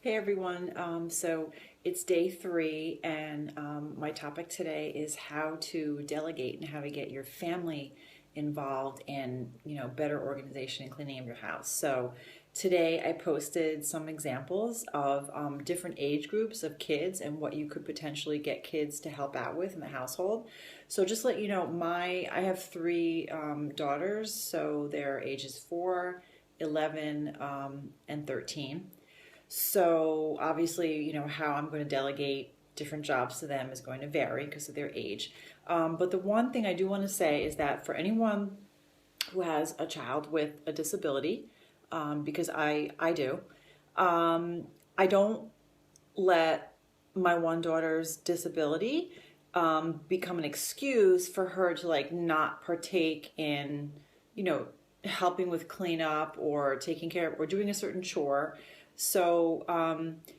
Hey everyone, so it's day 3, and my topic today is how to delegate and how to get your family involved in, better organization and cleaning of your house. So today I posted some examples of different age groups of kids and what you could potentially get kids to help out with in the household. So just let you know, I have 3 daughters, so they're ages 4, 11, and 13. So obviously, how I'm going to delegate different jobs to them is going to vary because of their age. But the one thing I do want to say is that for anyone who has a child with a disability, because I do, I don't let my one daughter's disability become an excuse for her to like not partake in, you know, helping with cleanup or taking care of or doing a certain chore. So,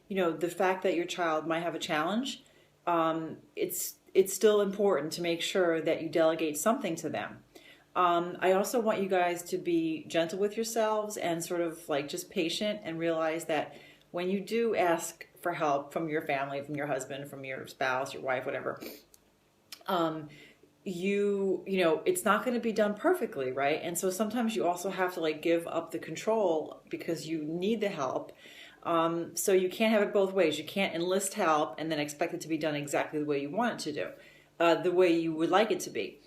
the fact that your child might have a challenge, it's still important to make sure that you delegate something to them. I also want you guys to be gentle with yourselves and sort of like just patient and realize that when you do ask for help from your family, from your husband, from your spouse, your wife, whatever, um, it's not going to be done perfectly, right? And so sometimes you also have to like give up the control because you need the help. So you can't have it both ways. You can't enlist help and then expect it to be done exactly the way you want it to do, the way you would like it to be.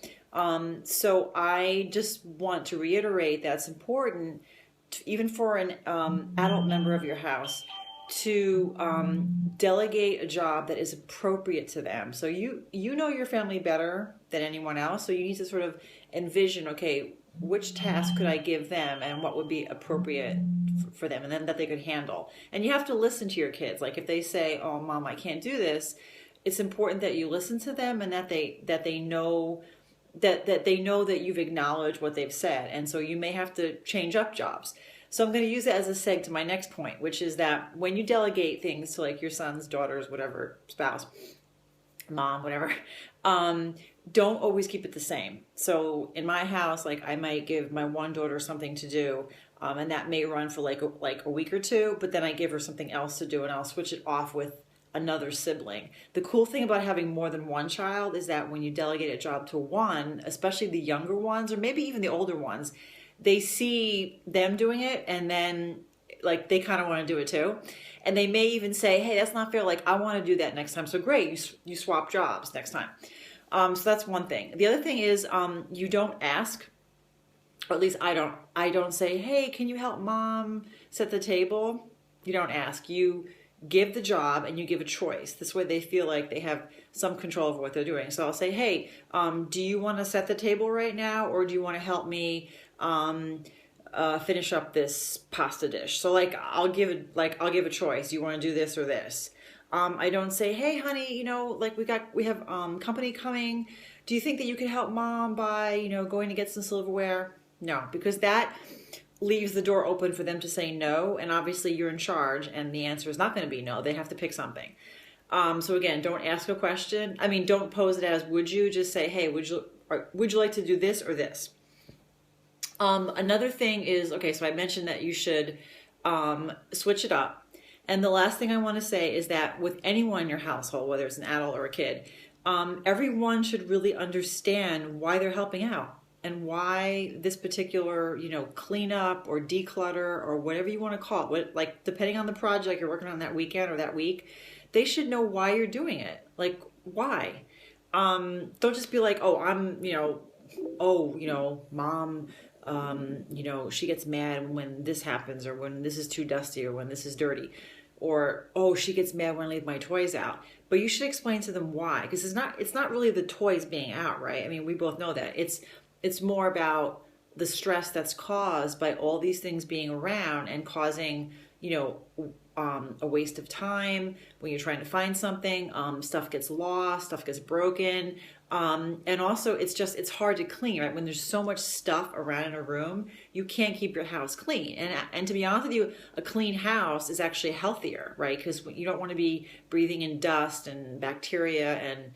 So I just want to reiterate that's important, even for an adult member of your house, to delegate a job that is appropriate to them. So you know your family better than anyone else. So you need to sort of envision, okay, which task could I give them and what would be appropriate for them and then that they could handle. And you have to listen to your kids. Like if they say, "Oh, mom, I can't do this," it's important that you listen to them and that they know that you've acknowledged what they've said. And so you may have to change up jobs. So I'm going to use it as a seg to my next point, which is that when you delegate things to like your sons, daughters, whatever, spouse, mom, whatever, don't always keep it the same. So in my house, like I might give my one daughter something to do, and that may run for like a week or two, but then I give her something else to do and I'll switch it off with another sibling. The cool thing about having more than one child is that when you delegate a job to one, especially the younger ones or maybe even the older ones, they see them doing it and then like they kind of want to do it too. And they may even say, "Hey, that's not fair. Like I want to do that next time." So great, you swap jobs next time. So that's one thing. The other thing is you don't ask, or at least I don't. I don't say, "Hey, can you help mom set the table?" You don't ask. You give the job and you give a choice. This way they feel like they have some control over what they're doing. So I'll say, "Hey, do you want to set the table right now, or do you want to help me finish up this pasta dish?" So like I'll give a choice. You want to do this or this. I don't say, "Hey, honey, like we have company coming. Do you think that you could help mom by going to get some silverware?" No, because that leaves the door open for them to say no, and obviously you're in charge, and the answer is not going to be no. They have to pick something. So again, don't ask a question. I mean, don't pose it as "would you." Just say, "Hey, would you like to do this or this?" Another thing is, okay, so I mentioned that you should switch it up. And the last thing I want to say is that with anyone in your household, whether it's an adult or a kid, everyone should really understand why they're helping out and why this particular, cleanup or declutter or whatever you want to call it, like depending on the project you're working on that weekend or that week, they should know why you're doing it. Like, why? Don't just be like, "Oh, mom, she gets mad when this happens or when this is too dusty or when this is dirty, or oh, she gets mad when I leave my toys out." But you should explain to them why, because it's not really the toys being out, right? I mean, we both know that it's more about the stress that's caused by all these things being around and causing a waste of time when you're trying to find something. Stuff gets lost, stuff gets broken. And also it's hard to clean, right? When there's so much stuff around in a room, you can't keep your house clean. And to be honest with you, a clean house is actually healthier, right? Because you don't want to be breathing in dust and bacteria, and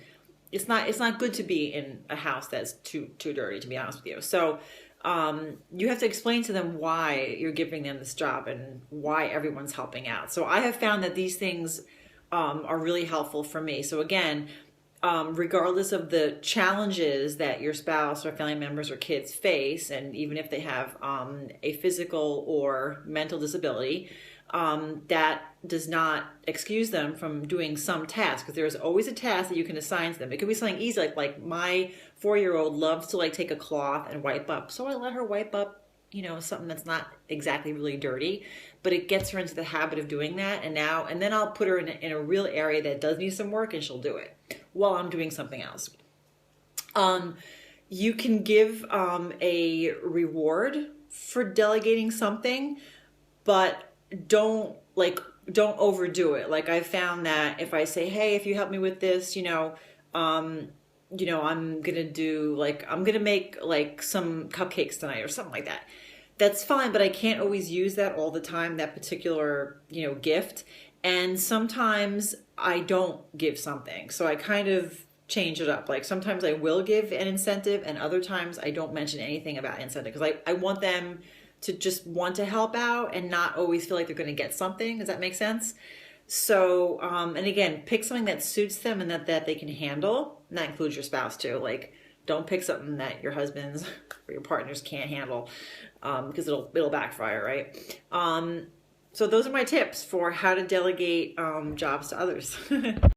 it's not good to be in a house that's too dirty, to be honest with you. So you have to explain to them why you're giving them this job and why everyone's helping out. So I have found that these things are really helpful for me. So again, regardless of the challenges that your spouse or family members or kids face, and even if they have a physical or mental disability, that does not excuse them from doing some task, because there's always a task that you can assign to them. It could be something easy, like my 4-year-old loves to like take a cloth and wipe up, so I let her wipe up, something that's not exactly really dirty, but it gets her into the habit of doing that. And then I'll put her in a real area that does need some work, and she'll do it while I'm doing something else. You can give a reward for delegating something, but don't overdo it. Like, I found that if I say, hey, if you help me with this, I'm gonna make like some cupcakes tonight or something like that. That's fine, but I can't always use that all the time, that particular, gift. And sometimes I don't give something. So I kind of change it up. Like, sometimes I will give an incentive, and other times I don't mention anything about incentive, because I want them to just want to help out and not always feel like they're going to get something. Does that make sense? So, and again, pick something that suits them and that they can handle. And that includes your spouse too. Like, don't pick something that your husbands or your partners can't handle, because it'll backfire, right? So those are my tips for how to delegate jobs to others.